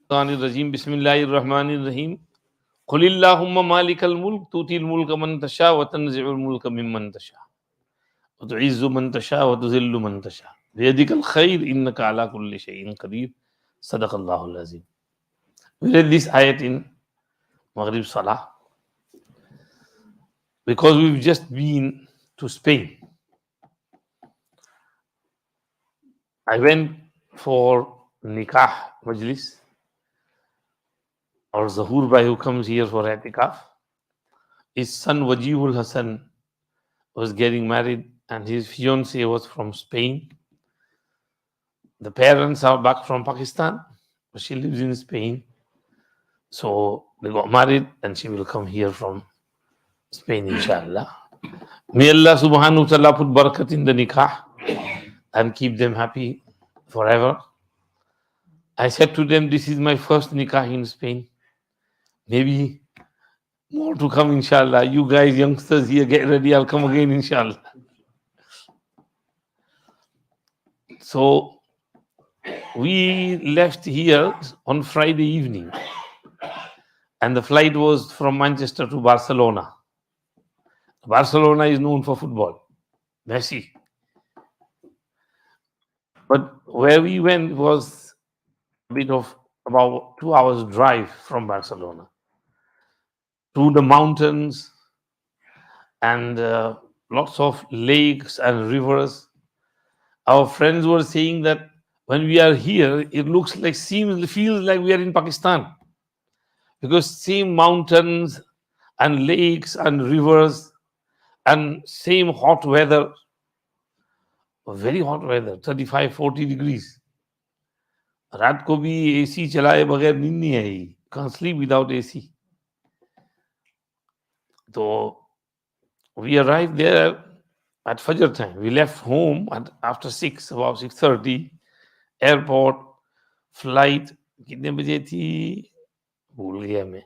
Rajim. Bismillahirrahmanirrahim. Qulillahumma malikal mulk tutil mulka man tasha wa tanzi'ul mulka mimman tasha wa tu'izzu man tasha wa tuzillu man tasha biyadikal khair innaka ala kulli shay'in qadir. Sadaqallahul azim. We read this ayat in Maghrib Salah because we've just been to Spain. I went for nikah majlis. Our Zahur Bhai who comes here for Atikaf, his son Wajihul Hassan was getting married and his fiancée was from Spain. The parents are back from Pakistan, but she lives in Spain. So they got married and she will come here from Spain, inshallah. May Allah subhanahu wa ta'ala put barakat in the nikah and keep them happy forever. I said to them, this is my first nikah in Spain. Maybe more to come, inshallah. You guys, youngsters here, get ready. I'll come again, inshallah. So we left here on Friday evening, and the flight was from Manchester to Barcelona. Barcelona is known for football, Messi. But where we went was a bit of about 2 hours drive from Barcelona through the mountains and lots of lakes and rivers. Our friends were saying that when we are here, it feels like we are in Pakistan, because same mountains and lakes and rivers and same hot weather, very hot weather, 35-40 degrees. रात को भी AC चलाए बगैर नींद नहीं आई. Can't sleep without AC. So we arrived there at Fajr time. We left home after 6, about 6:30. Airport, flight कितने बजे थी भूल गया मैं,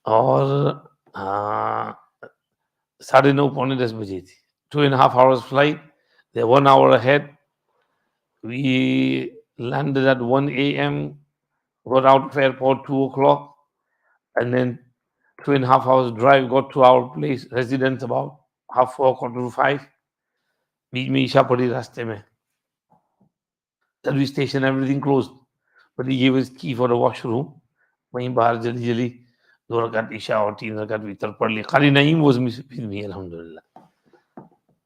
और 9:30 पौने 10 बजे थी. 2.5 hours flight. They're 1 hour ahead. We landed at 1 a.m., got out of airport 2 o'clock, and then 2.5 hours drive, got to our place, residence about 4:30, 4:45. बीच में ईशा पड़ी रास्ते में. Service station, everything closed. But he gave us key for the washroom. वहीं बाहर जल्दी जल्दी 2 रकात ईशा और 3 रकात वितर पढ़ ली. कारी नईम was with me, अल्हम्दुलिल्लाह.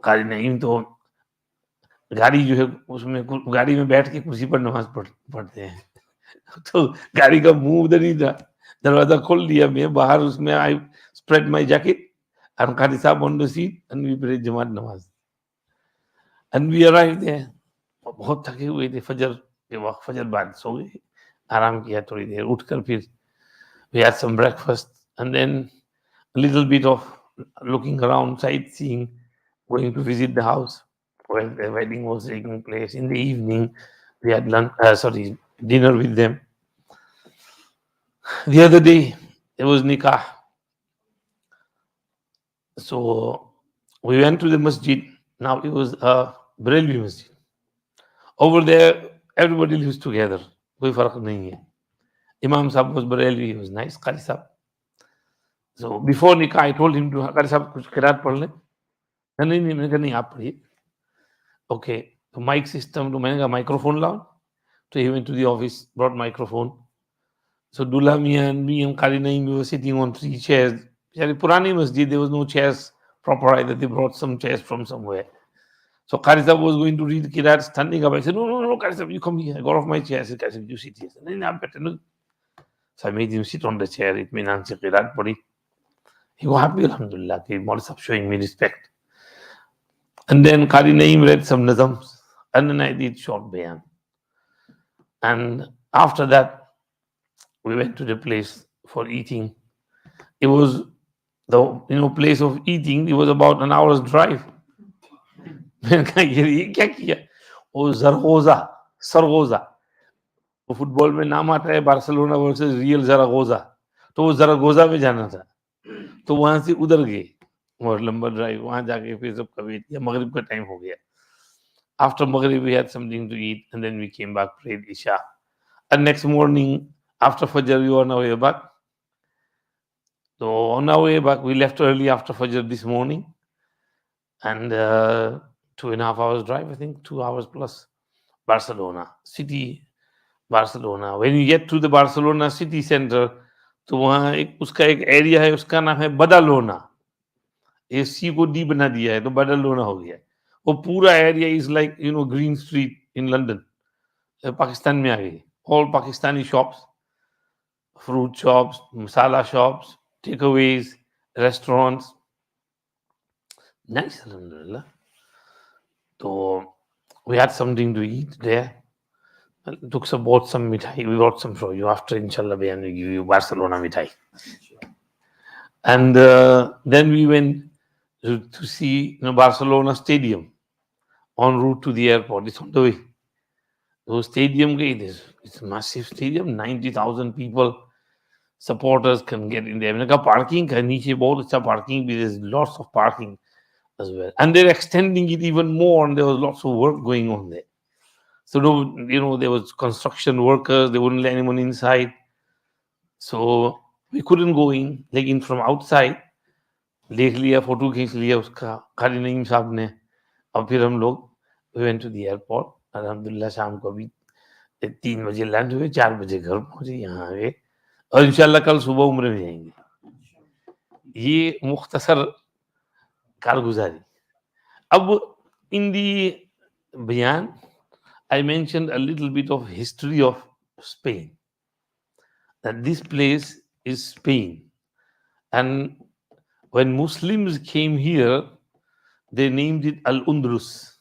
कारी नईम तो गाड़ी जो है उसमें गाड़ी में बैठ के कुर्सी पर नमाज पढ़ते हैं. तो गाड़ी का मुंह उधर ही था. दरवाजा खोल दिया मैं बाहर, उसमें I spread my jacket and कारी साहब on the seat and we prayed जमात नमाज. And we arrived there. बहुत थके हुए थे. फजर के वक्त, फजर बाद सो गए, आराम किया थोड़ी देर. उठकर फिर we had some breakfast and then a little bit of looking around, sightseeing, going to visit the house where the wedding was taking place. In the evening, we had dinner with them. The other day, there was nikah. So we went to the masjid. Now it was a Barelvi masjid. Over there, everybody lives together. कोई फर्क नहीं है. Imam Sahib was Barelvi. He was nice. Qari Sahib. So before nikah, I told him to Qari Sahib कुछ किरात पढ़ ले. नहीं मैंने कहा नहीं आप पढ़िए. Okay. तो mic system, तो मैंने कहा microphone लाओ. So he went to the office, brought microphone. So Dullah Mian and me and Qari Naeem, we were sitting on 3 chairs. Purani masjid, there was no chairs proper either. They brought some chairs from somewhere. So Qari Sahib was going to read Qiraat, standing up. I said, no, Qari Sahib, you come here. I got off my chair. I said, Qari Sahib, you sit here. No, I'm better. No. So I made him sit on the chair. It means I'm Qiraat padi. He was happy, alhamdulillah. Maulana Sahib showing me respect. And then Qari Naeem read some nazams. And then I did short bayan. And after that, we went to the place for eating. It was the place of eating. It was about an hour's drive. मैंने कहा ये क्या किया? वो सरगोजा. वो football में नाम आता है बार्सिलोना वर्सेस रियल ज़रागोजा. तो वो ज़रागोजा में जाना था. तो वहां से उधर गए और लंबा ड्राइव. वहां जाके फिर सबका वेट किया. मगरिब का टाइम हो गया. After Maghrib, we had something to eat and then we came back, prayed Isha. And next morning, After Fajr, we were on our way back. So on our way back, we left early after Fajr this morning, and 2.5 hours drive, I think, 2 hours plus. Barcelona city, Barcelona. When you get to the Barcelona city center, तो वहाँ एक उसका एक area है, उसका नाम है बदालोना. ए सी को डी बना दिया है, तो बदालोना हो गया. वो पूरा area is like green street in London. Pakistan में आ गई. All Pakistani shops, fruit shops, masala shops, takeaways, restaurants. Nice, alhamdulillah. So we had something to eat there. Bought some mithai. We bought some for you. After inshallah, we give you Barcelona mithai. And then we went to see Barcelona stadium en route to the airport. It's on the way. So stadium, it's a massive stadium, 90,000 people. Supporters can get in there. मैंने कहा parking का नीचे बहुत अच्छा parking, there's lots of parking as well, and they're extending it even more, and there was lots of work going on there. So there was construction workers, they wouldn't let anyone inside, so we couldn't go in. लेकिन from outside देख लिया, photo खींच लिया उसका कारी नईम साहब ने, और फिर हम लोग we went to the airport. अल्हम्दुलिल्लाह शाम को अभी 3 बजे लैंड हुए, 4 बजे घर पहुंचे, यहाँ आ गए, और इंशाल्लाह कल सुबह उम्र में जाएंगे. ये मुख्तसर कारगुजारी. अब in the bayan, I mentioned a little bit of history of Spain. That this place is Spain, and when Muslims came here, they named it Al-Undrus,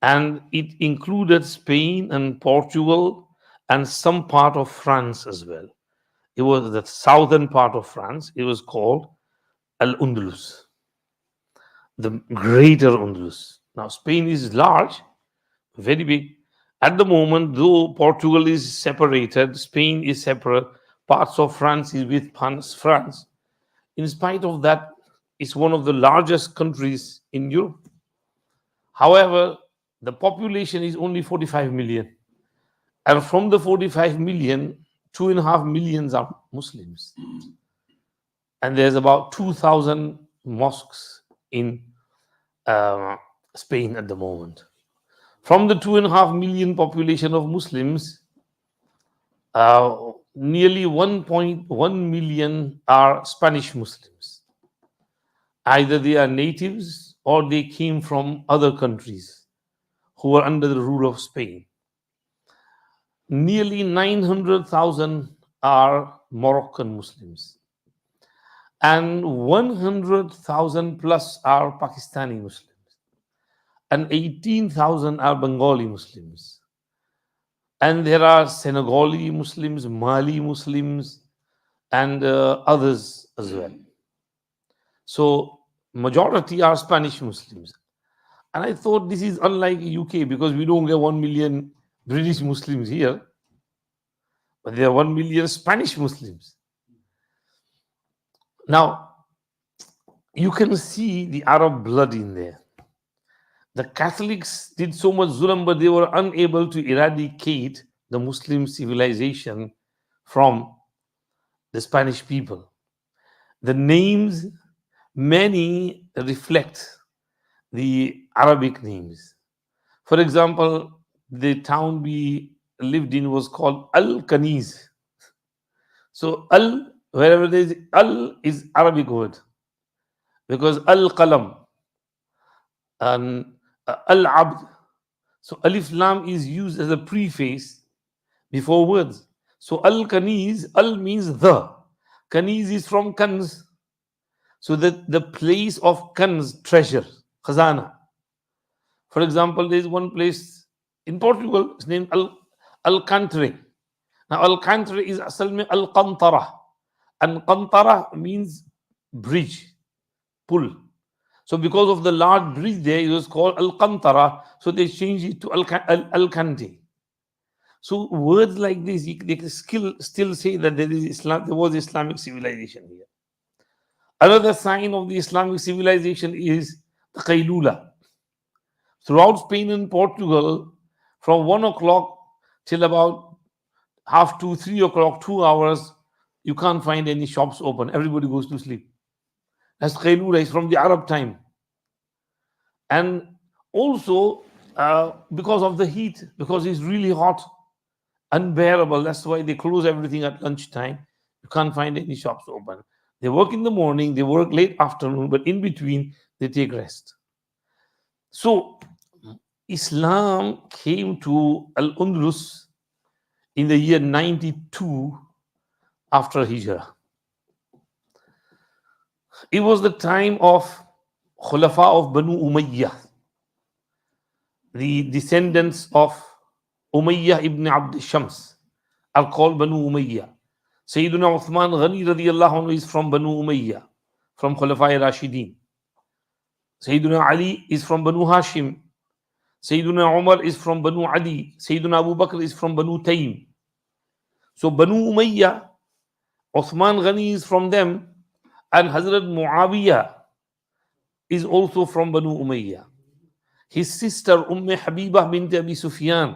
and it included Spain and Portugal and some part of France as well. It was the southern part of France. It was called Al-Undlus, the greater Undlus. Now, Spain is large, very big. At the moment, though Portugal is separated, Spain is separate, parts of France is with France. In spite of that, it's one of the largest countries in Europe. However, the population is only 45 million. And from the 45 million, 2.5 million are Muslims. And there's about 2,000 mosques in Spain at the moment. From the 2.5 million population of Muslims, nearly 1.1 million are Spanish Muslims. Either they are natives or they came from other countries who were under the rule of Spain. Nearly 900,000 are Moroccan Muslims, and 100,000 plus are Pakistani Muslims, and 18,000 are Bengali Muslims, and there are Senegali Muslims, Mali Muslims, and others as well. So majority are Spanish Muslims. And I thought this is unlike UK, because we don't get 1 million British Muslims here, but there are 1 million Spanish Muslims. Now, you can see the Arab blood in there. The Catholics did so much zulm, but they were unable to eradicate the Muslim civilization from the Spanish people. The names, many reflect the Arabic names. For example, the town we lived in was called Al-Kaniz. So wherever there is Al is Arabic word, because Al-Qalam and Al-Abd. So Alif Lam is used as a preface before words. So Al-Kaniz, Al means the. Kaniz is from Kanz. So the place of Kanz, treasure, Khazana. For example, there is one place in Portugal, it's named Alcantara. Now, Alcantara is asal mein Al-Qantara. And Qantara means bridge, pull. So because of the large bridge there, it was called Al-Qantara. So they changed it to Al-Kante. So words like this, they can still say that there was Islamic civilization here. Another sign of the Islamic civilization is the Qaylula. Throughout Spain and Portugal, from 1 o'clock till about half 2, 3 o'clock, 2 hours, you can't find any shops open. Everybody goes to sleep. That's Qailula, is from the Arab time. And also because of the heat, because it's really hot, unbearable. That's why they close everything at lunchtime. You can't find any shops open. They work in the morning, they work late afternoon, but in between they take rest. So Islam came to Al Andalus in the year 92 after Hijrah. It was the time of Khulafa of Banu Umayyah, the descendants of Umayyah ibn Abd Shams are called Banu Umayyah. Sayyiduna Uthman Ghani radiallahu anhu is from Banu Umayyah, from Khulafa Rashidin. Sayyiduna Ali is from Banu Hashim. Sayyiduna Umar is from Banu Adi. Sayyiduna Abu Bakr is from Banu Taym. So Banu Umayyah, Uthman Ghani is from them, and Hazrat Muawiyah is also from Banu Umayyah. His sister Habibah bint Abi Sufyan,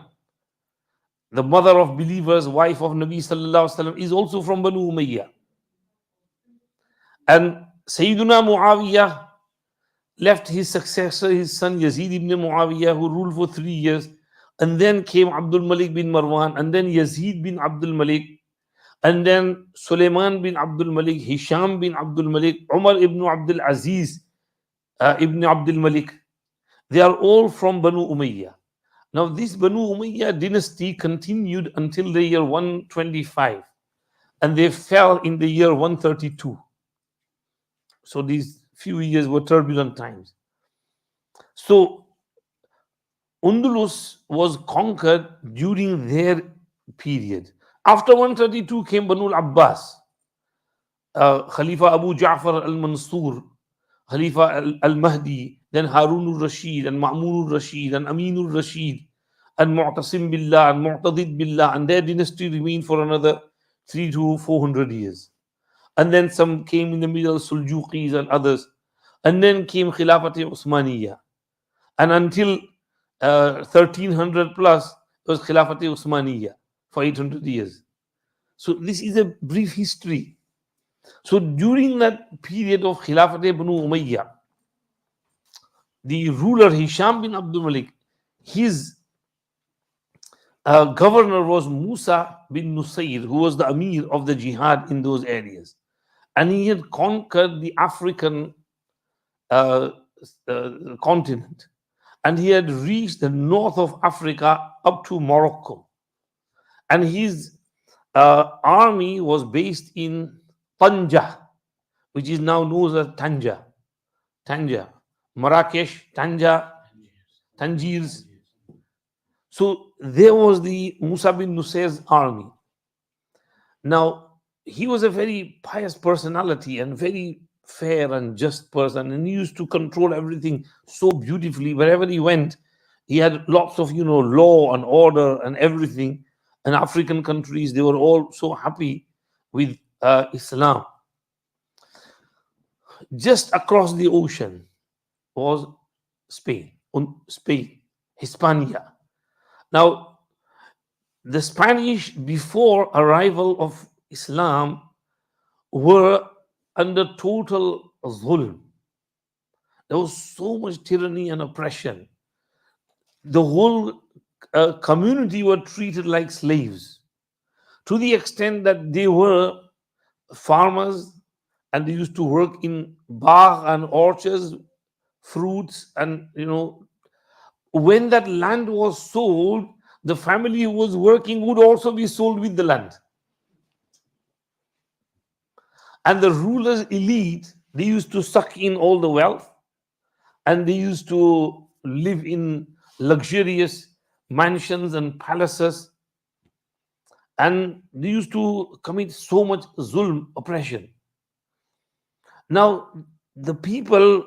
the mother of believers, wife of Nabi sallallahu alaihi wasallam, is also from Banu Umayyah. And Sayyiduna Muawiyah left his successor, his son Yazid ibn Muawiyah, who ruled for 3 years. And then came Abdul Malik bin Marwan, and then Yazid bin Abdul Malik, and then Sulaiman bin Abdul Malik, Hisham bin Abdul Malik, Umar ibn Abdul Aziz ibn Abdul Malik. They are all from Banu Umayyah. Now this Banu Umayyah dynasty continued until the year 125, and they fell in the year 132. So these few years were turbulent times. So Andalus was conquered during their period. After 132 came Banu al-Abbas, Khalifa Abu Ja'far al-Mansur, Khalifa al-Mahdi, then Harun al-Rashid, and Ma'mun al-Rashid, and Amin al-Rashid, and Mu'tasim Billah, and Mu'tadid Billah, and their dynasty remained for another 300 to 400 years. And then some came in the middle, Suljuqis and others. And then came Khilafat Usmaniyah. And until 1300 plus, it was Khilafat Usmaniyah for 800 years. So this is a brief history. So during that period of Khilafat ibn Umayyah, the ruler Hisham bin Abdul Malik, his governor was Musa bin Nusayr, who was the Amir of the jihad in those areas. And he had conquered the African continent. And he had reached the north of Africa up to Morocco. And his army was based in Tanja, which is now known as Tanja, Marrakesh, Tangiers. So there was the Musa bin Nusayr's army. Now, he was a very pious personality and very fair and just person, and he used to control everything so beautifully. Wherever he went, he had lots of, law and order and everything. And African countries, they were all so happy with Islam. Just across the ocean was Spain, Hispania. Now, the Spanish, before arrival of Islam, were under total zulm. There was so much tyranny and oppression. The whole community were treated like slaves, to the extent that they were farmers and they used to work in bagh and orchards, fruits, and when that land was sold, the family who was working would also be sold with the land. And the rulers' elite, they used to suck in all the wealth, and they used to live in luxurious mansions and palaces, and they used to commit so much zulm, oppression. Now, the people,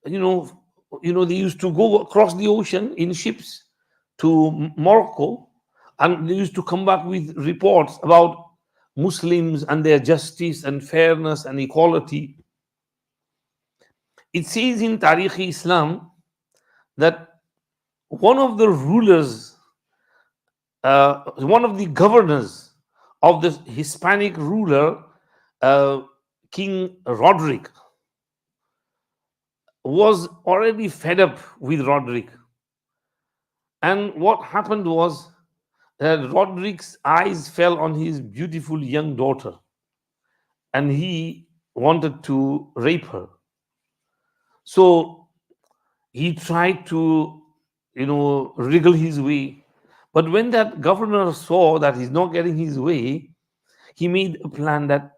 they used to go across the ocean in ships to Morocco, and they used to come back with reports about Muslims and their justice and fairness and equality. It says in Tariq Islam that one of the rulers, one of the governors of this Hispanic ruler, uh, King Roderick, was already fed up with Roderick. And what happened was that Roderick's eyes fell on his beautiful young daughter, and he wanted to rape her. So he tried to, wriggle his way. But when that governor saw that he's not getting his way, he made a plan that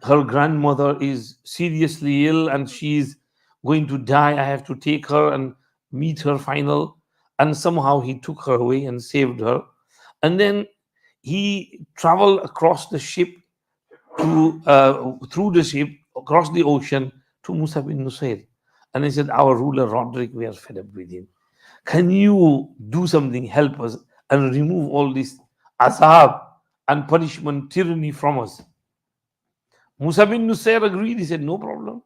her grandmother is seriously ill and she's going to die. I have to take her and meet her final. And somehow he took her away and saved her. And then he traveled across the ship to through the ship across the ocean to Musa bin Nusayr. And he said, our ruler Roderick, we are fed up with him. Can you do something, help us, and remove all this azab and punishment, tyranny from us? Musa bin Nusayr agreed. He said, no problem.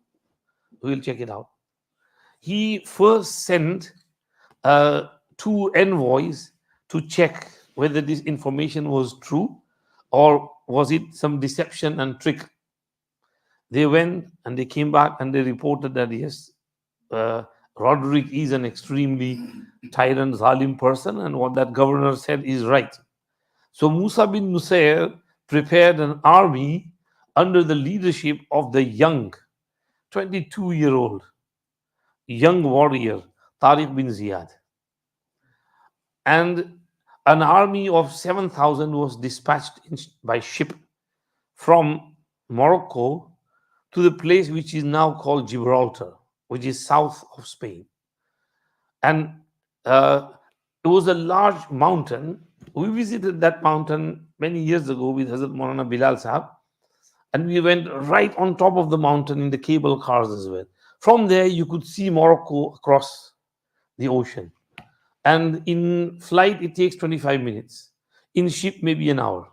We'll check it out. He first sent uh, two envoys to check whether this information was true or was it some deception and trick. They went and they came back and they reported that yes, uh, Roderick is an extremely tyrant, zalim person, and what that governor said is right. So Musa bin Nusayr prepared an army under the leadership of the young 22-year-old young warrior Tariq bin Ziyad. And an army of 7,000 was dispatched by ship from Morocco to the place which is now called Gibraltar, which is south of Spain. And it was a large mountain. We visited that mountain many years ago with Hazrat Maulana Bilal Sahab, and we went right on top of the mountain in the cable cars as well. From there, you could see Morocco across the ocean. And in flight, it takes 25 minutes. In ship, maybe an hour.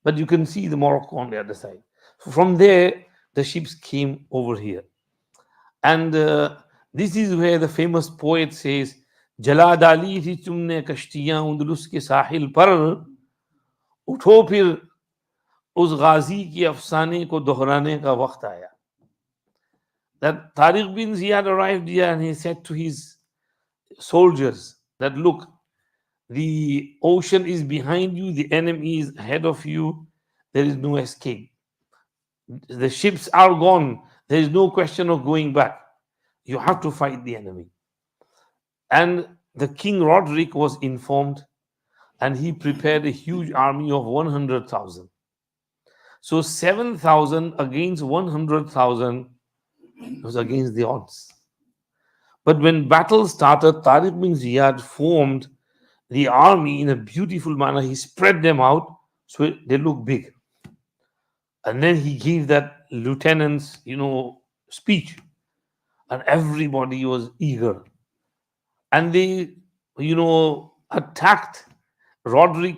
But you can see the Morocco on the other side. From there, the ships came over here. And this is where the famous poet says, जला डाली थी तुमने कश्तियां उंदलुस के साहिल पर, उठो फिर उस गाजी के अफसाने को दोहराने का वक्त आया. That Tariq bin Ziyad arrived here and he said to his soldiers that, look, the ocean is behind you, the enemy is ahead of you, there is no escape. The ships are gone, there is no question of going back. You have to fight the enemy. And the King Roderick was informed and he prepared a huge army of 100,000. So 7,000 against 100,000 was against the odds. But when battle started, Tariq bin Ziyad formed the army in a beautiful manner. He spread them out so they look big. And then he gave that lieutenant's, speech. And everybody was eager. And they, attacked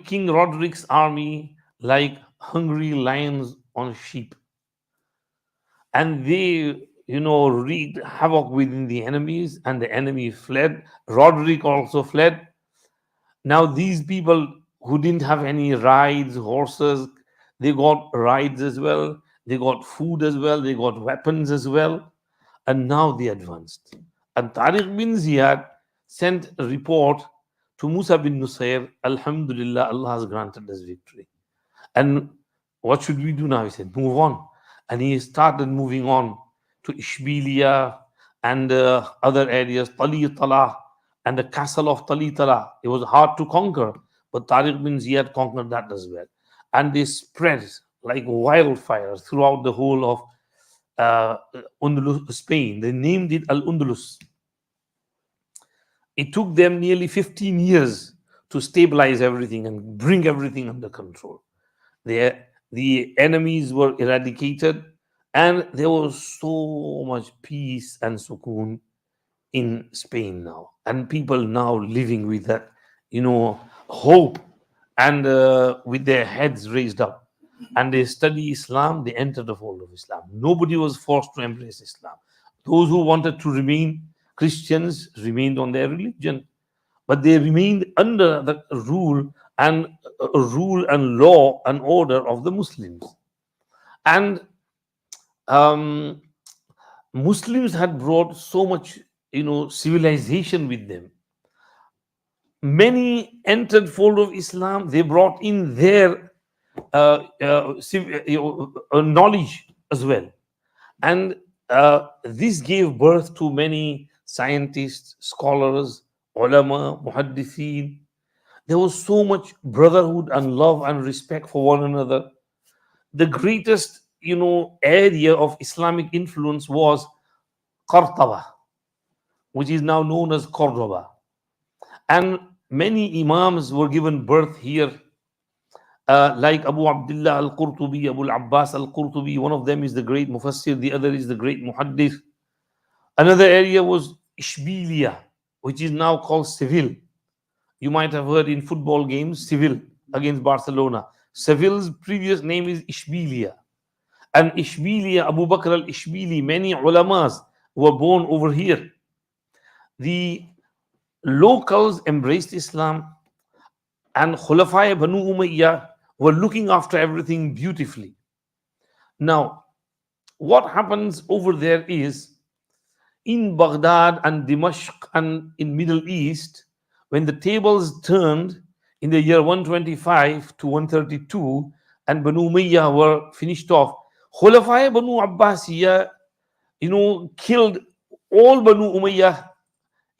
King Roderick's army like hungry lions on sheep. And they, wreaked havoc within the enemies, and the enemy fled. Roderick also fled. Now, these people who didn't have any rides, horses, they got rides as well. They got food as well. They got weapons as well. And now they advanced. And Tariq bin Ziyad sent a report to Musa bin Nusayr, Alhamdulillah, Allah has granted us victory. And what should we do now? He said, move on. And he started moving on to Ishbiliya and other areas, Talitala and the castle of Talitala. It was hard to conquer, but Tariq bin Ziyad conquered that as well. And they spread like wildfire throughout the whole of Spain. They named it Al-Undulus. It took them nearly 15 years to stabilize everything and bring everything under control. The enemies were eradicated, and there was so much peace and sukoon in Spain now, and people now living with that, hope, and with their heads raised up, and they study Islam. They enter the fold of Islam. Nobody was forced to embrace Islam. Those who wanted to remain Christians remained on their religion, but they remained under the rule and rule and law and order of the Muslims. And um, Muslims had brought so much, civilization with them. Many entered fold of Islam. They brought in their knowledge as well, and this gave birth to many scientists, scholars, ulama, muhaddithin. There was so much brotherhood and love and respect for one another. The greatest, area of Islamic influence was Qartaba, which is now known as Cordoba. And many Imams were given birth here, like Abu Abdullah al-Qurtubi, Abu al-Abbas al-Qurtubi. One of them is the great Mufassir, the other is the great Muhaddith. Another area was Ishbilia, which is now called Seville. You might have heard in football games, Seville against Barcelona. Seville's previous name is Ishbilia. And Ishbilia, Abu Bakr al-Ishbili, many ulamas were born over here. The locals embraced Islam, and Khulafai Banu Umayyah were looking after everything beautifully. Now, what happens over there is, in Baghdad and Dimashq and in Middle East, when the tables turned in the year 125 to 132 and Banu Umayyah were finished off, Khulafai Banu Abbasiyah, killed all Banu Umayyah.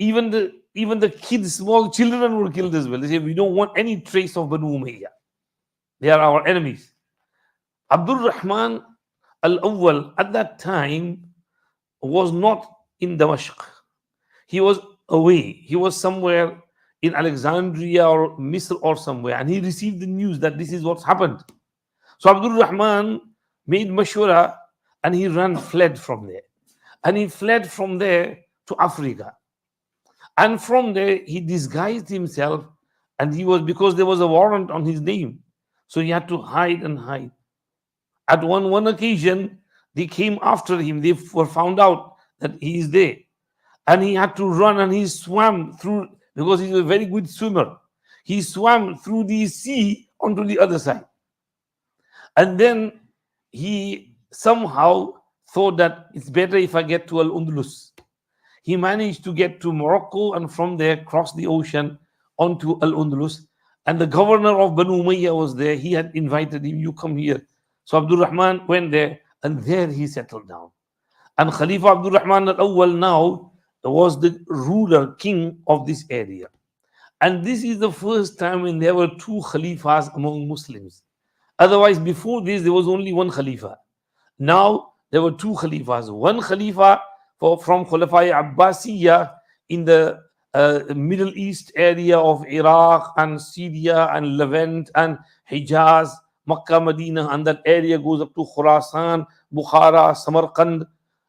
Even the kids, small children were killed as well. They say, we don't want any trace of Banu Umayyah. They are our enemies. Abdul Rahman al-Awwal at that time was not in Damascus. He was away. He was somewhere in Alexandria or Misr or somewhere, and he received the news that this is what's happened. So Abdul Rahman made mashwara, and he fled from there. And he fled from there to Africa. And from there, he disguised himself, and because there was a warrant on his name, so he had to hide and hide. At one occasion, they came after him. They were found out that he is there. And he had to run, and he swam through, because he's a very good swimmer. He swam through the sea onto the other side. And then he somehow thought that it's better if I get to Al-Undulus. He managed to get to Morocco, and from there cross the ocean onto Al-Undulus. And the governor of Banu Umayyah was there. He had invited him, you come here. So Abdul Rahman went there, and there he settled down. And Khalifa Abdul Rahman al-Awwal now was the ruler, king of this area. And this is the first time when there were two Khalifas among Muslims. Otherwise, before this, there was only one Khalifa. Now, there were two Khalifas. One Khalifa from Khulafai Abbasiyya in the Middle East area of Iraq and Syria and Levant and Hijaz, Makkah, Medina, and that area goes up to Khurasan, Bukhara, Samarkand,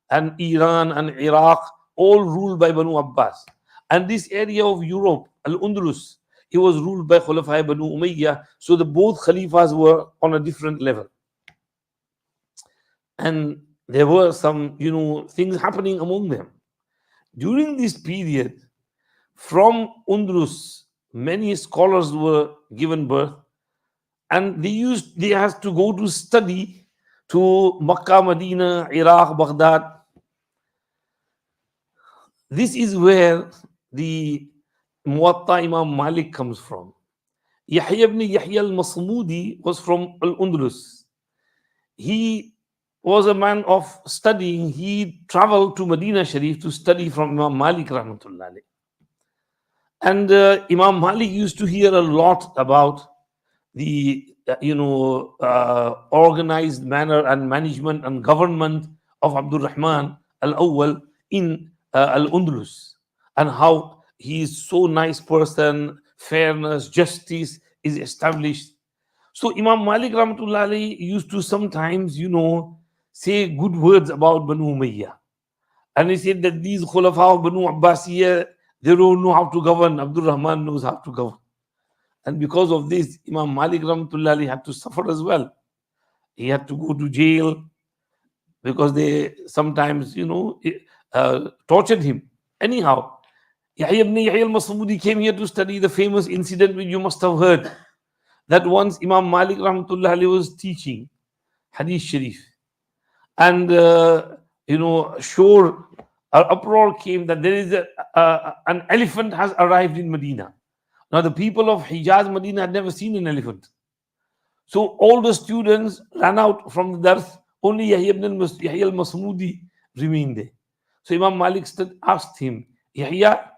and Iran and Iraq, all ruled by Banu Abbas. And this area of Europe, Al-Undulus, it was ruled by Khulafai Banu Umayyah. So the both Khalifas were on a different level. And there were some, things happening among them. During this period, from Undulus, many scholars were given birth, and they had to go to study to Makkah, Medina, Iraq, Baghdad. This is where the Muwatta Imam Malik comes from. Yahya ibn Yahya al-Masmudi was from Al-Undulus. He was a man of studying. He traveled to Medina Sharif to study from Imam Malik rahmatullah alayh. And Imam Malik used to hear a lot about the organized manner and management and government of Abdul Rahman al-Awwal in Al-Undulus, and how he is so nice person, fairness, justice is established. So Imam Malik rahmatullah alayhi used to sometimes, say good words about Banu Umayyah. And he said that these Khulafa of Banu Abbasiyah, they don't know how to govern. Abdul Rahman knows how to govern. And because of this, Imam Malik rahmatullah alayhi had to suffer as well. He had to go to jail because they sometimes, tortured him. Anyhow, Yahya ibn Yahya al-Masmudi came here to study the famous incident which you must have heard. that once Imam Malik rahmatullah alayhi was teaching Hadith Sharif, and sure, an uproar came that there is an elephant has arrived in Medina. Now the people of Hijaz, Medina had never seen an elephant. So all the students ran out from the dars. Only Yahya al-Masmudi remained there. So Imam Malik asked him, Yahya,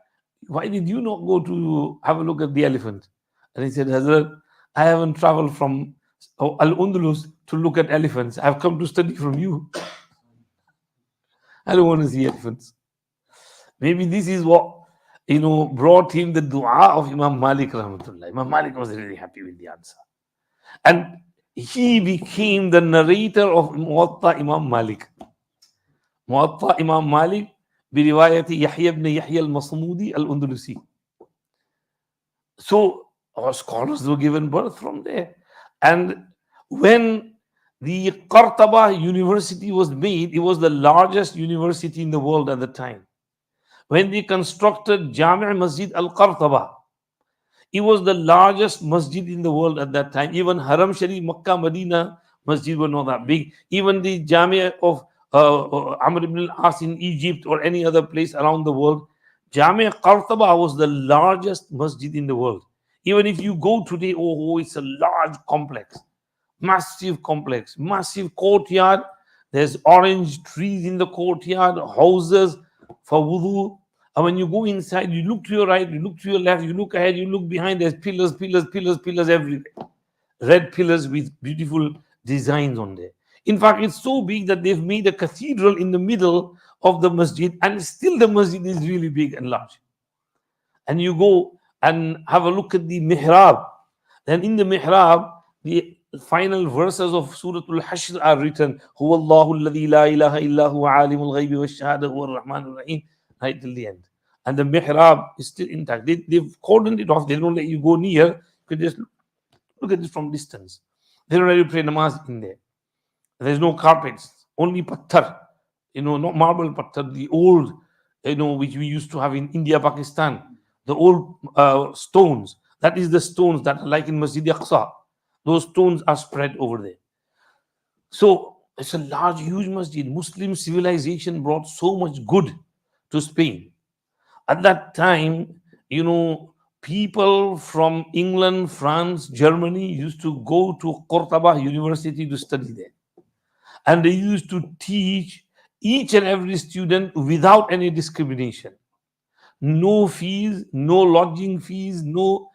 why did you not go to have a look at the elephant? And he said, Hazrat, I haven't traveled from Al-Undulus to look at elephants. I've come to study from you. I don't want to see elephants. Maybe this is what brought him the dua of Imam Malik rahmatullah. Imam Malik was really happy with the answer. And he became the narrator of Muwatta Imam Malik. Muwatta Imam Malik biriwayati Yahya ibn Yahya al-Masmudi al-Undalusi. So our scholars were given birth from there. And when the Qartaba University was made, it was the largest university in the world at the time. When they constructed Jami' Masjid al-Qartaba, it was the largest masjid in the world at that time. Even Haram Sharif, Makkah, Medina masjid were not that big. Even the Jamia of Amr ibn al-As in Egypt or any other place around the world, Jamia Qartaba was the largest masjid in the world. Even if you go today, it's a large complex, massive complex, massive courtyard. There's orange trees in the courtyard, houses for wudu. And when you go inside, you look to your right, you look to your left, you look ahead, you look behind, there's pillars everywhere. Red pillars with beautiful designs on there. In fact, it's so big that they've made a cathedral in the middle of the masjid, and still the masjid is really big and large. And you go and have a look at the mihrab. Then in the mihrab, the final verses of Surah Al-Hashr are written, Huwa Allahu alladhi la ilaha illa huwa alimul ghaybi wa shahada huwa ar-Rahman ar-Rahim, right till the end. And the mihrab is still intact. They've cordoned it off. They don't let you go near. You can just look at it from distance. They don't let you pray namaz in there. There's no carpets, only patthar. Not marble patthar, the old, which we used to have in India, Pakistan. The old stones. That is the stones that are like in Masjid Aqsa. Those stones are spread over there. So it's a large, huge masjid. Muslim civilization brought so much good to Spain. At that time, people from England, France, Germany used to go to Cordoba University to study there. And they used to teach each and every student without any discrimination. No fees, no lodging fees, no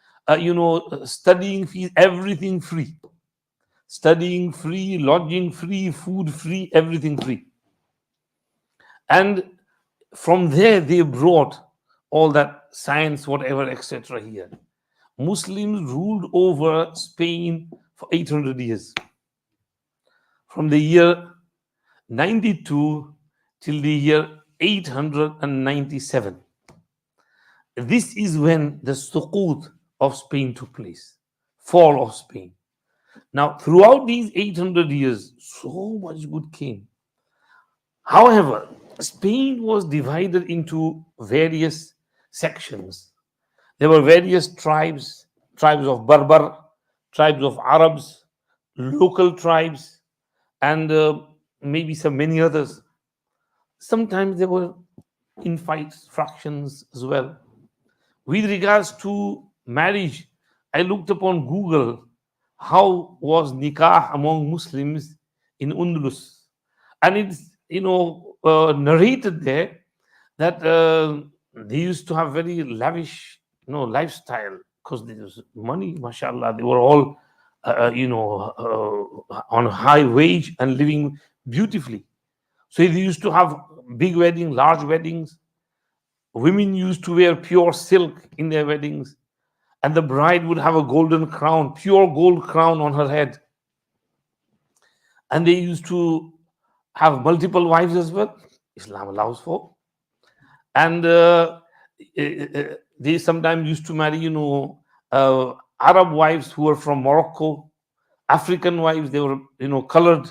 studying fees, everything free. Studying free, lodging free, food free, everything free. And from there they brought all that science, whatever, etc. here. Muslims ruled over Spain for 800 years. From the year 92 till the year 897. This is when the suqut of Spain took place, fall of Spain. Now, throughout these 800 years, so much good came. However, Spain was divided into various sections. There were various tribes of Berber, tribes of Arabs, local tribes, and maybe many others. Sometimes there were infights, fractions as well. With regards to marriage, I looked upon Google how was nikah among Muslims in Undulus, and it's narrated there that they used to have very lavish lifestyle because there was money, mashallah. They were all on high wage and living beautifully. So they used to have big weddings, large weddings. Women used to wear pure silk in their weddings, and the bride would have a golden crown, pure gold crown on her head. And they used to have multiple wives as well. Islam allows for. And they sometimes used to marry, Arab wives who were from Morocco, African wives, they were, colored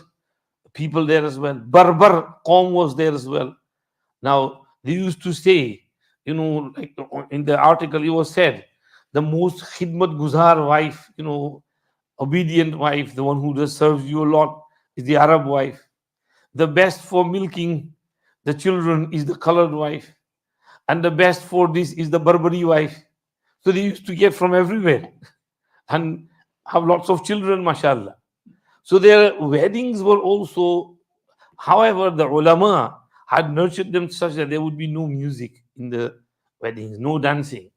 people there as well. Berber Qawm was there as well. Now, they used to say, like in the article it was said, the most khidmat guzar wife, obedient wife, the one who just serves you a lot, is the Arab wife. The best for milking the children is the colored wife. And the best for this is the Barbary wife. So they used to get from everywhere and have lots of children, mashallah. So their weddings were also, however, the ulama had nurtured them such that there would be no music in the weddings, no dancing.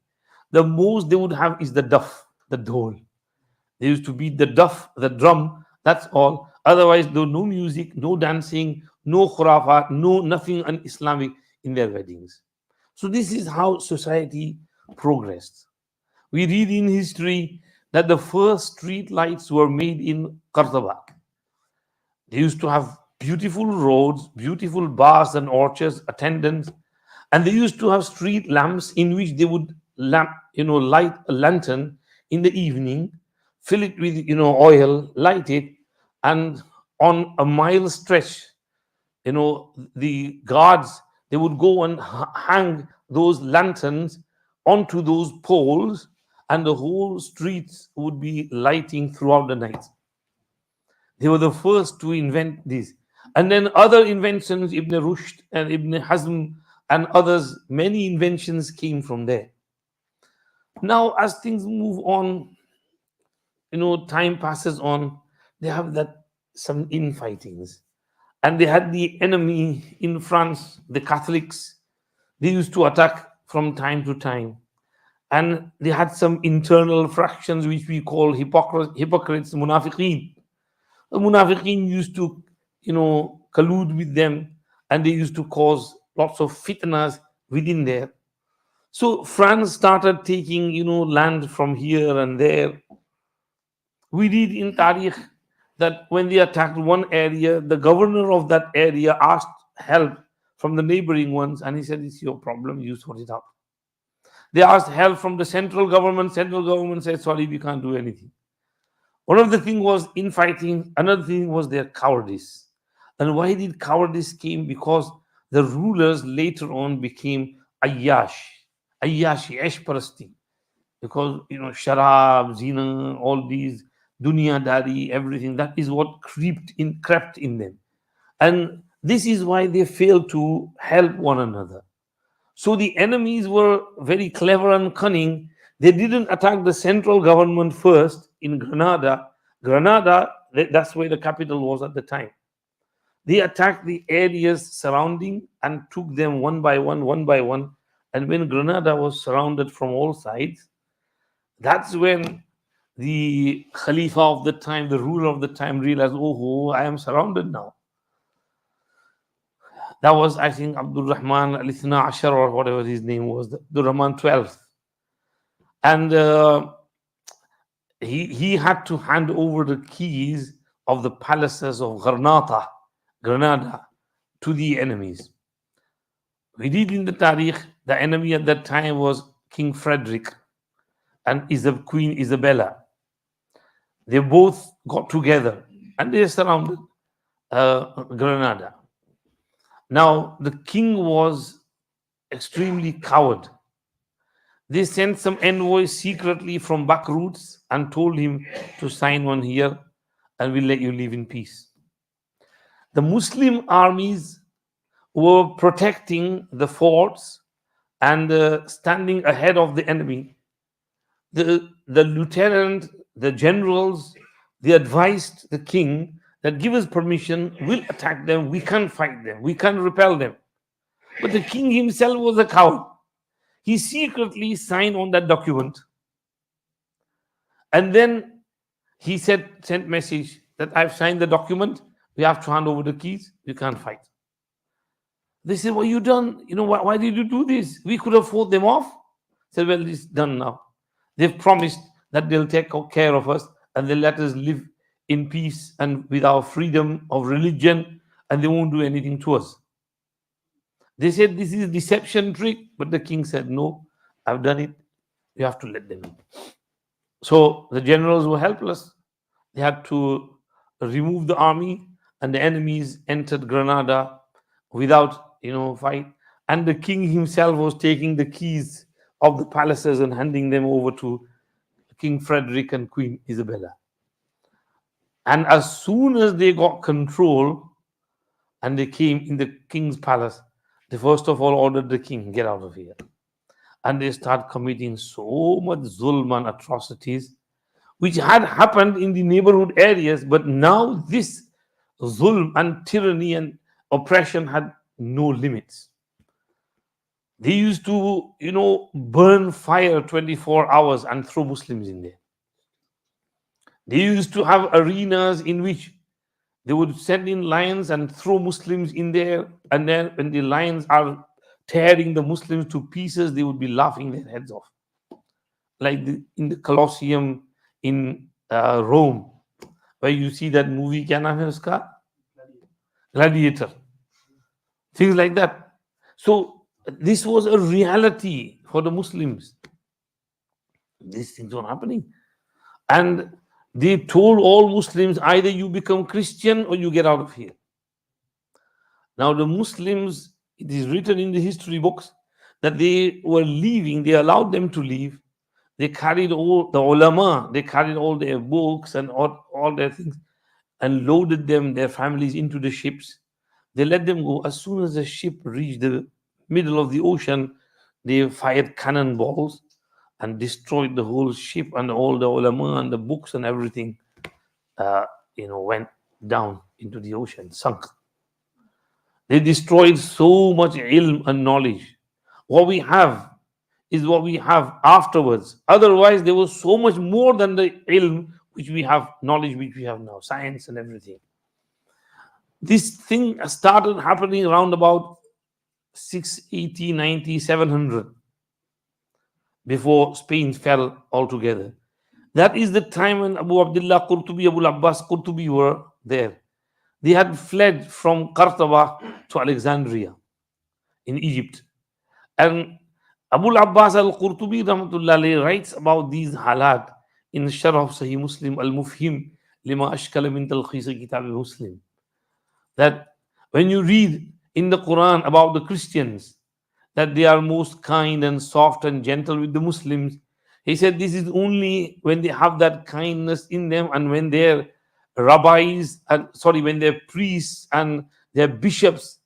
The most they would have is the duff, the dhol. They used to beat the duff, the drum, that's all. Otherwise, there was no music, no dancing, no khurafat, no nothing un-Islamic in their weddings. So this is how society progressed. We read in history that the first street lights were made in Qartaba. They used to have beautiful roads, beautiful bars and orchards, attendants, and they used to have street lamps in which they would light a lantern in the evening, fill it with oil, light it, and on a mile stretch, the guards, they would go and hang those lanterns onto those poles, and the whole streets would be lighting throughout the night. They were the first to invent this. And then other inventions, Ibn Rushd and Ibn Hazm and others, many inventions came from there. Now, as things move on, time passes on, they have that some infightings. And they had the enemy in France, the Catholics. They used to attack from time to time. And they had some internal fractions which we call hypocrites, munafiqeen. The munafiqeen used to, collude with them, and they used to cause lots of fitnas within there. So France started taking, land from here and there. We read in Tariq that when they attacked one area, the governor of that area asked help from the neighboring ones, and he said, "It's your problem, you sort it out." They asked help from the central government. Central government said, "Sorry, we can't do anything." One of the things was infighting. Another thing was their cowardice. And why did cowardice came? Because the rulers later on became ayyashi, ashparasti. Because, sharab, zina, all these, dunyadari, everything, that is what crept in them. And this is why they failed to help one another. So the enemies were very clever and cunning. They didn't attack the central government first in Granada. Granada, that's where the capital was at the time. They attacked the areas surrounding and took them one by one. And when Granada was surrounded from all sides, that's when the Khalifa of the time, the ruler of the time, realized, oh, I am surrounded now. That was, I think, Abdul Rahman al-Ithna Ashar, or whatever his name was, Abdul Rahman 12th. And he had to hand over the keys of the palaces of Granada, to the enemies. We read in the Tariq, the enemy at that time was King Frederick and Queen Isabella. They both got together and they surrounded Granada. Now, the king was extremely coward. They sent some envoys secretly from back routes and told him to sign one here and we'll let you live in peace. The Muslim armies were protecting the forts and standing ahead of the enemy. The lieutenant, the generals, they advised the king that give us permission, we'll attack them, we can't fight them, we can't repel them. But the king himself was a coward. He secretly signed on that document. And then he sent message that I've signed the document, we have to hand over the keys, we can't fight. They said, what you done? Why did you do this? We could have fought them off. Said, well, it's done now. They've promised that they'll take care of us and they'll let us live in peace and with our freedom of religion, and they won't do anything to us. They said this is a deception trick, but the king said, no, I've done it. You have to let them in. So the generals were helpless. They had to remove the army, and the enemies entered Granada without, fight. And the king himself was taking the keys of the palaces and handing them over to King Frederick and Queen Isabella. And as soon as they got control and they came in the king's palace, they first of all ordered the king, get out of here. And they start committing so much zulm and atrocities, which had happened in the neighborhood areas, but now this zulm and tyranny and oppression had no limits. They used to, burn fire 24 hours and throw Muslims in there. They used to have arenas in which they would send in lions and throw Muslims in there. And then when the lions are tearing the Muslims to pieces, they would be laughing their heads off. Like in the Colosseum in Rome, where you see that movie, kya naam hai uska? Gladiator. Things like that. So this was a reality for the Muslims. These things were happening. And they told all Muslims, either you become Christian or you get out of here. Now the Muslims, it is written in the history books that they were leaving, they allowed them to leave. They carried all the ulama, they carried all their books and all their things and loaded them, their families, into the ships. They let them go. As soon as the ship reached the middle of the ocean, they fired cannonballs and destroyed the whole ship, and all the ulama and the books and everything, went down into the ocean, sunk. They destroyed so much ilm and knowledge. What we have is what we have afterwards. Otherwise, there was so much more than the ilm which we have, knowledge which we have now, science and everything. This thing started happening around about 680, 90, 700, before Spain fell altogether. That is the time when Abu Abdullah Qurtubi, Abu Abbas Qurtubi were there. They had fled from Qartaba to Alexandria in Egypt. And Abu Abbas al-Qurtubi rahmatullah writes about these halat in Sharh of Sahih Muslim al-Mufhim lima ashkala min talkhis kitab Muslim, that when you read in the Quran about the Christians, that they are most kind and soft and gentle with the Muslims, he said this is only when they have that kindness in them, and when their when their priests and their bishops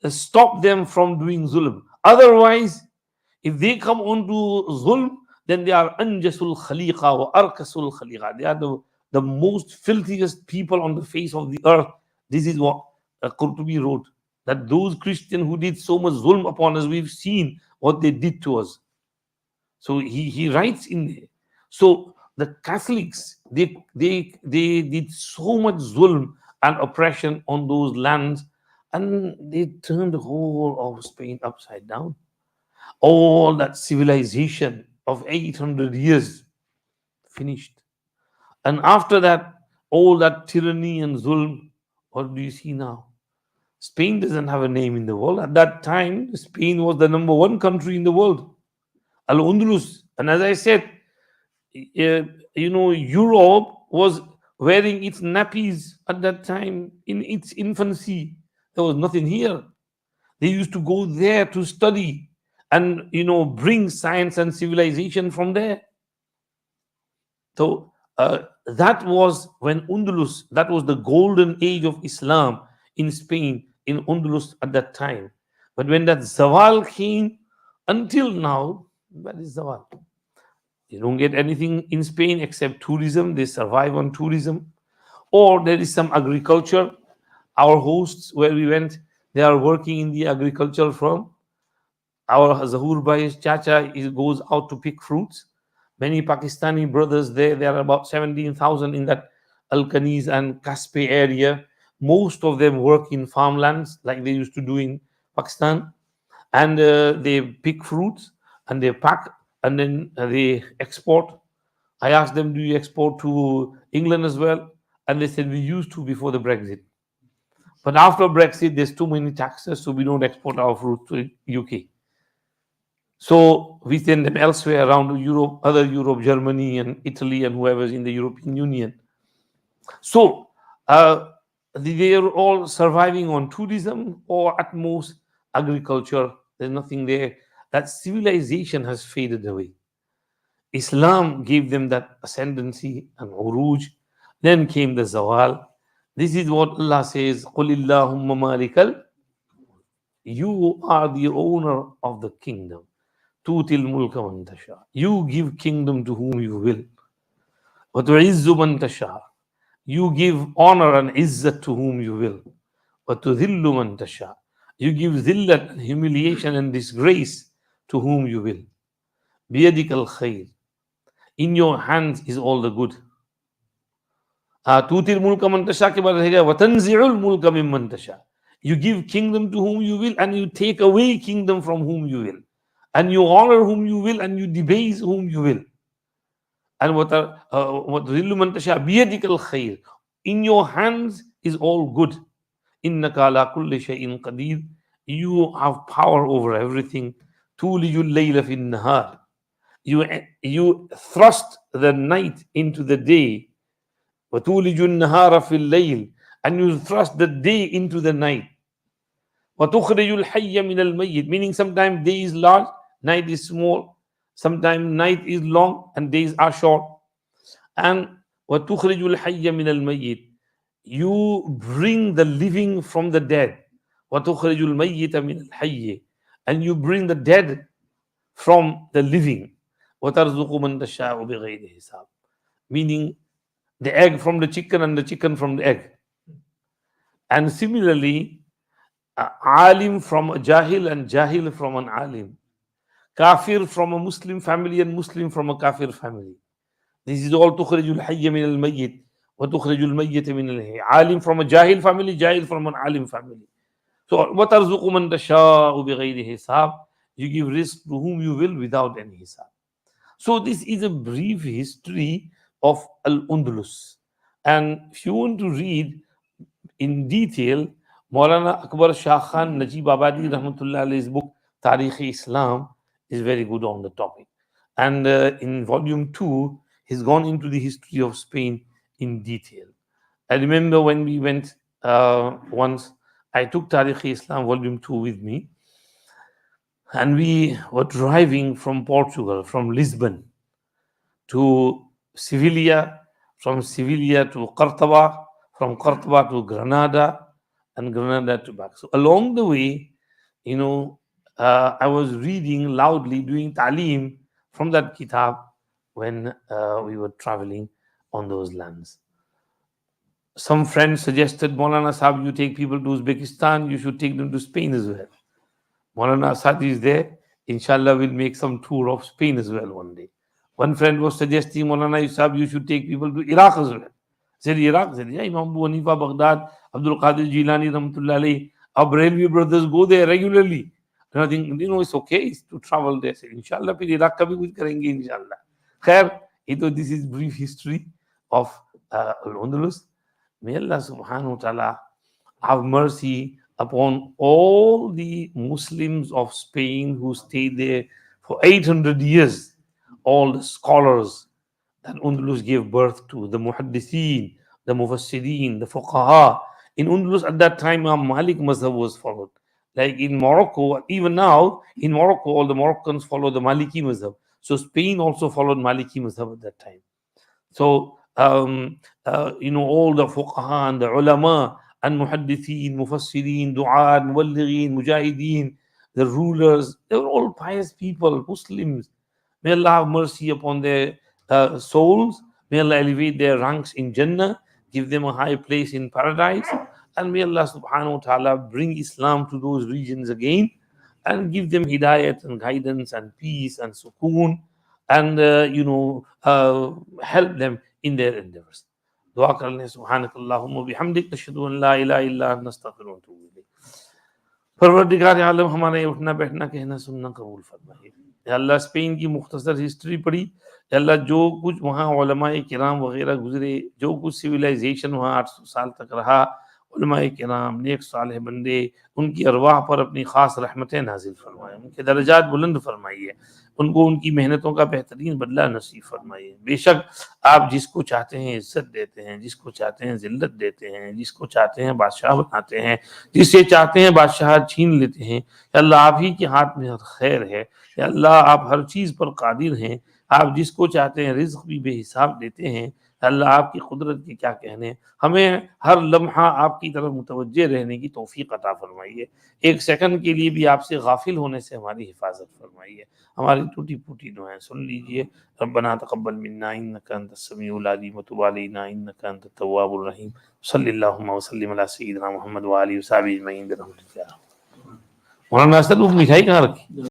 stop them from doing zulm. Otherwise, if they come onto zulm, then they are anjasul khaliqa wa arkasul khaliqa. They are the most filthiest people on the face of the earth. This is what Qurtubi wrote, that those Christians who did so much zulm upon us, we've seen what they did to us. So he writes in there. So the Catholics, they did so much zulm and oppression on those lands, and they turned the whole of Spain upside down. All that civilization of 800 years finished. And after that, all that tyranny and zulm, what do you see now? Spain doesn't have a name in the world. At that time, Spain was the number one country in the world. Al-Andalus. And as I said, Europe was wearing its nappies at that time in its infancy. There was nothing here. They used to go there to study and, bring science and civilization from there. So that was when Andalus, that was the golden age of Islam in Spain, in Andalus at that time. But when that Zawal came, until now, where is Zawal? You don't get anything in Spain except tourism. They survive on tourism. Or there is some agriculture. Our hosts, where we went, they are working in the agricultural firm. Our Zahur Bhai's Chacha goes out to pick fruits. Many Pakistani brothers there are about 17,000 in that Al-Kaniz and Kaspe area. Most of them work in farmlands like they used to do in Pakistan. And they pick fruits and they pack and then they export. I asked them, do you export to England as well? And they said, we used to before the Brexit. But after Brexit, there's too many taxes, so we don't export our fruit to UK. So we send them elsewhere around Europe, other Europe, Germany and Italy and whoever's in the European Union. So they are all surviving on tourism or at most agriculture. There's nothing there. That civilization has faded away. Islam gave them that ascendancy and uruj. Then came the Zawal. This is what Allah says, قُلِ اللَّهُمَّ مَالِكَ. You are the owner of the kingdom. تُؤْتِي الْمُلْكَ مَنْ تَشَاءُ. You give kingdom to whom you will. وَتُعِزُّ مَنْ تَشَاءُ. You give honor and izzat to whom you will. وَتُذِلُّ مَنْ تَشَاءُ. You give zillat and humiliation and disgrace to whom you will. بِيَدِكَ الْخَيْرِ. In your hands is all the good. تُؤْتِي الْمُلْكَ مَنْ تَشَاءُ के बाद रहेगा وَتَنْزِعُ الْمُلْكَ مِمَّنْ تَشَاءُ. You give kingdom to whom you will and you take away kingdom from whom you will. And you honor whom you will and you debase whom you will. And وَتُذِلُّ مَنْ تَشَاءُ بِيَدِكَ الْخَيْرِ. In your hands is all good. إِنَّكَ عَلَى كُلِّ شَيْءٍ قَدِيرٌ. You have power over everything. تُولِجُ اللَّيْلَ فِي النَّهَارِ. You thrust the night into the day. وَتُولِجُ النَّهَارَ فِي اللَّيْلِ. And you thrust the day into the night. وَتُخْرِجُ الْحَيَّ مِنَ الْمَيِّتِ. Meaning sometimes day is large, night is small. Sometimes night is long and days are short. And وَتُخْرِجُ الْحَيَّ مِنَ الْمَيِّتِ. You bring the living from the dead. وَتُخْرِجُ الْمَيِّتَ مِنَ الْحَيِّ. And you bring the dead from the living. وَتَرْزُقُ مَنْ تَشَاءُ بِغَيْرِ حِسَابٍ. Meaning the egg from the chicken and the chicken from the egg. And similarly, alim from a jahil and jahil from an alim. Kafir from a Muslim family and Muslim from a kafir family. This is all تُخْرِجُ الْحَيَّ مِنَ الْمَيِّتِ وَتُخْرِجُ الْمَيِّتَ مِنَ الْحَيِّ. Alim from a jahil family, jahil from an alim family. So وَتَرْزُقُ مَنْ تَشَاءُ بِغَيْرِ حِسَابٍ. You give risk to whom you will without any hisab. So this is a brief history of Al-Undulus. And if you want to read in detail, Maulana Akbar Shah Khan Najib Abadi Rahmatullah Alayhi's book Tarikh-e-Islam is very good on the topic. And in volume 2, he's gone into the history of Spain in detail. I remember when we went once, I took Tarikh-e-Islam volume 2 with me, and we were driving from Portugal, from Lisbon to Sevilla, from Sevilla to Cordoba, from Cordoba to Granada, and Granada to back. So along the way, I was reading loudly, doing ta'lim from that kitab when we were traveling on those lands. Some friends suggested, Maulana Sahib, you take people to Uzbekistan, you should take them to Spain as well. Maulana Asad is there. Inshallah, we'll make some tour of Spain as well one day. One friend was suggesting, Maulana Sahib, you should take people to Iraq as well. I said, Iraq? I said, yeah, Imam Abu Hanifa, Baghdad, Abdul Qadir Jilani, Rahmatullah Alayhi. Our Barelvi brothers go there regularly. And I think, it's okay to travel there. I said, Inshallah, फिर Iraq का भी कुछ करेंगे, Inshallah. Khair, this is brief history of Al-Andalus. May Allah subhanahu wa ta'ala have mercy upon all the Muslims of Spain who stayed there for 800 years, all the scholars that Andalus gave birth to, the muhaddithin, the mufassirin, the fuqaha. In Andalus at that time, Imam Malik mazhab was followed. Like in Morocco, even now, in Morocco, all the Moroccans follow the Maliki mazhab. So Spain also followed Maliki mazhab at that time. So, all the fuqaha and the ulama and muhaddithin, mufassirin, du'at, muballighin, mujahideen, the rulers, they were all pious people, Muslims. May Allah have mercy upon their souls. May Allah elevate their ranks in Jannah, give them a high place in paradise. And may Allah subhanahu wa ta'ala bring Islam to those regions again and give them hidayat and guidance and peace and sukoon and, help them in their endeavors. दुआ कर लें सुब्हानकल्लाहुम्मा बिहम्दिक अशहदु अन ला इलाहा इल्ला अंता अस्तगफिरुका व अतूबु इलैक। परवरदिगार आलम हमारा उठना बैठना कहना सुनना कबूल फरमाइए। या अल्लाह स्पेन की मुख्तसर हिस्ट्री पढ़ी, या अल्लाह जो कुछ वहाँ उलमाए किराम वगैरह गुजरे, जो कुछ सिविलाइजेशन वहाँ 800 साल तक रहा, उलमाए किराम नेक सालेह बंदे, उनकी अरवाह पर अपनी ख़ास रहमतें नाजिल फरमाए, उनके दर्जात बुलंद फरमाइए, उनको उनकी मेहनतों का बेहतरीन बदला नसीब फरमाइए। बेशक आप जिसको चाहते हैं इज्जत देते हैं, जिसको चाहते हैं जिल्लत देते हैं, जिसको चाहते हैं बादशाह बनाते हैं, जिससे चाहते हैं बादशाह छीन लेते हैं। या अल्लाह आप ही के हाथ में खैर है। या अल्लाह आप हर चीज़ पर कादिर हैं। आप जिसको चाहते हैं रिज़्क़ भी बेहिसाब देते हैं। اللہ آپ کی قدرت کے کیا کہنے ہیں، ہمیں ہر لمحہ آپ کی طرف متوجہ رہنے کی توفیق عطا فرمائیے، ایک سیکنڈ کے لیے بھی آپ سے غافل ہونے سے ہماری حفاظت فرمائیے، ہماری ٹوٹی پھوٹی دعائیں سن لیجئے۔ ربنا تقبل منا انک انت السمیع العلیم وتب علینا انک انت التواب الرحیم، صلی اللہم وسلم علی سیدنا محمد وآلہ وصحبہ اجمعین برحمتک یا ارحم۔ مولانا ناصر وہ مٹھائی کہاں رکھی؟